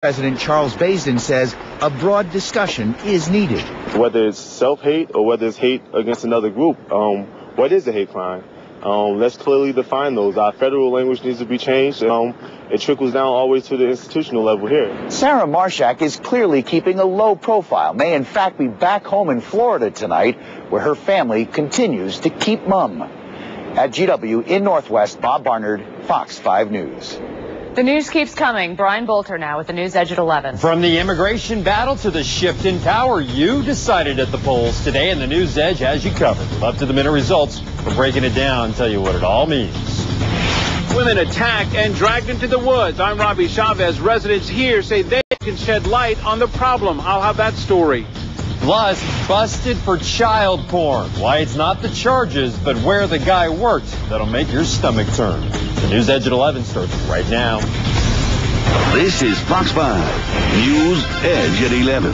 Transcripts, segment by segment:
President Charles Baisden says a broad discussion is needed. Whether it's self-hate or whether it's hate against another group, what is a hate crime? Let's clearly define those. Our federal language needs to be changed. It trickles down all the way to the institutional level here. Sarah Marshak is clearly keeping a low profile, may in fact be back home in Florida tonight, where her family continues to keep mum. At GW in Northwest, Bob Barnard, Fox 5 News. The news keeps coming. Brian Bolter now with the News Edge at 11. From the immigration battle to the shift in power, you decided at the polls today, and the News Edge has you covered. With up-to-the-minute results. We're breaking it down and tell you what it all means. Women attacked and dragged into the woods. I'm Robbie Chavez. Residents here say they can shed light on the problem. I'll have that story. Plus, busted for child porn. Why it's not the charges, but where the guy worked. That'll make your stomach turn. The News Edge at 11 starts right now. This is Fox 5 News Edge at 11.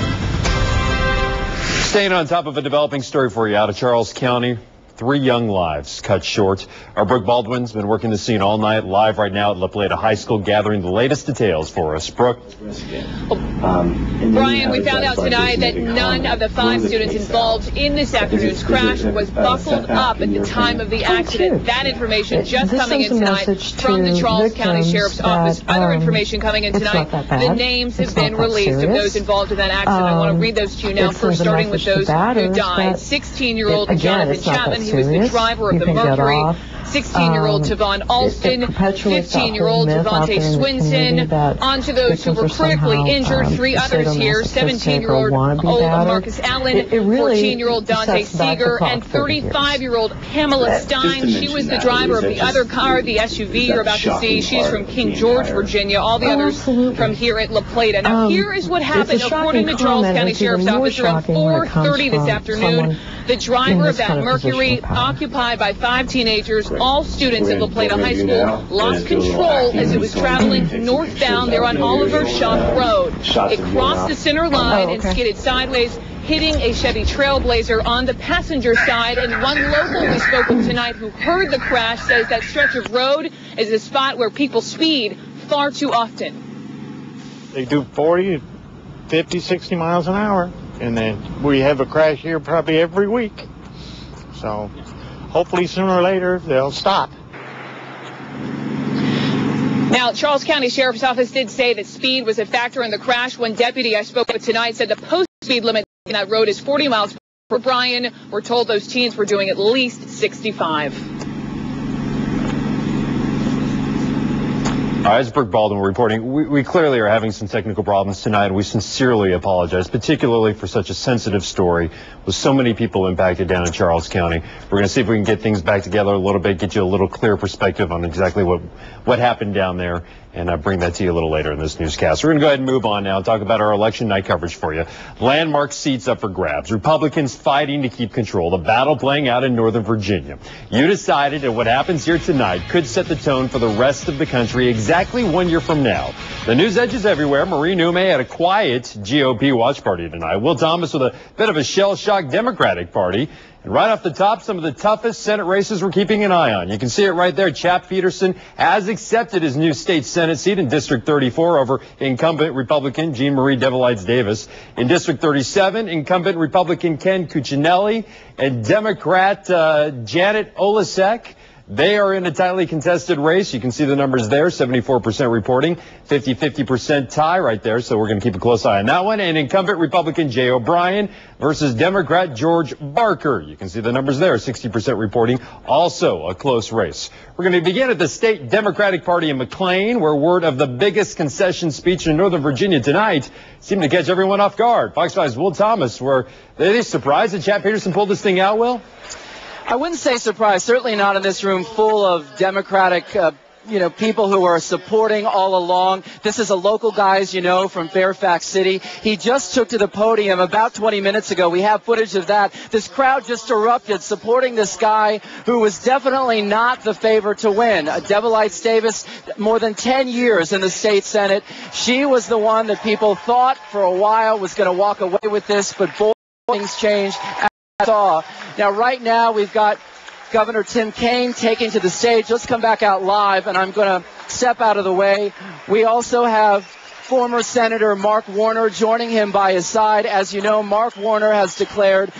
Staying on top of a developing story for you out of Charles County. 3 young lives cut short. Our Brooke Baldwin's been working the scene all night, live right now at La Plata High School, gathering the latest details for us. Brooke. Brian, we found out tonight that none of the 5 students involved in this afternoon's crash was buckled up at the time of the accident. That information just coming in tonight from the Charles County Sheriff's Office. Other information coming in tonight. The names have been released of those involved in that accident. I want to read those to you now, first starting with those who died. 16-year-old Jonathan Chapman. He was the driver of the Mercury. 16-year-old Tavon Alston, 15-year-old Devontae Swinson. On to those who were critically injured. 3 others here. 17-year-old Marcus Allen, 14-year-old Dante Seeger, and 35-year-old Pamela Stein. She was the driver of the other car, the SUV you're about to see. She's from King George, Virginia. All the others from here at La Plata. Now, here is what happened. According to Charles County Sheriff's Office, around 4:30 this afternoon, the driver of that Mercury, occupied by 5 teenagers, all students at La Plata High School, lost control as it was traveling northbound there on Oliver Shock Road. It crossed the center line and skidded sideways, hitting a Chevy Trailblazer on the passenger side. And one local we spoke with tonight who heard the crash says that stretch of road is a spot where people speed far too often. They do 40, 50, 60 miles an hour. And then we have a crash here probably every week. So hopefully sooner or later they'll stop. Now, Charles County Sheriff's Office did say that speed was a factor in the crash. One deputy I spoke with tonight said the post speed limit on that road is 40 miles per hour. Brian, we're told those teens were doing at least 65. As Brooke Baldwin reporting, we clearly are having some technical problems tonight. We sincerely apologize, particularly for such a sensitive story with so many people impacted down in Charles County. We're going to see if we can get things back together a little bit, get you a little clear perspective on exactly what happened down there, and bring that to you a little later in this newscast. We're going to go ahead and move on now and talk about our election night coverage for you. Landmark seats up for grabs. Republicans fighting to keep control. The battle playing out in Northern Virginia. You decided that what happens here tonight could set the tone for the rest of the country exactly 1 year from now. The News Edge is everywhere. Marie Nume had a quiet GOP watch party tonight. Will Thomas with a bit of a shell-shocked Democratic Party. And right off the top, some of the toughest Senate races we're keeping an eye on. You can see it right there. Chap Peterson has accepted his new state Senate seat in District 34 over incumbent Republican Jean Marie Devilites Davis. In District 37, incumbent Republican Ken Cuccinelli and Democrat Janet Olasek. They are in a tightly contested race. You can see the numbers there, 74% reporting, 50% tie right there. So we're going to keep a close eye on that one. And incumbent Republican Jay O'Brien versus Democrat George Barker. You can see the numbers there, 60% reporting, also a close race. We're going to begin at the state Democratic Party in McLean, where word of the biggest concession speech in Northern Virginia tonight seemed to catch everyone off guard. Fox 5's Will Thomas, were they surprised that Chap Peterson pulled this thing out, Will? I wouldn't say surprised, certainly not in this room full of Democratic people who are supporting all along. This is a local guy, as you know, from Fairfax City. He just took to the podium about 20 minutes ago. We have footage of that. This crowd just erupted supporting this guy who was definitely not the favorite to win. Devilites Davis, more than 10 years in the state Senate. She was the one that people thought for a while was going to walk away with this, but boy, things changed. Now, right now, we've got Governor Tim Kaine taking to the stage. Let's come back out live, and I'm going to step out of the way. We also have former Senator Mark Warner joining him by his side. As you know, Mark Warner has declared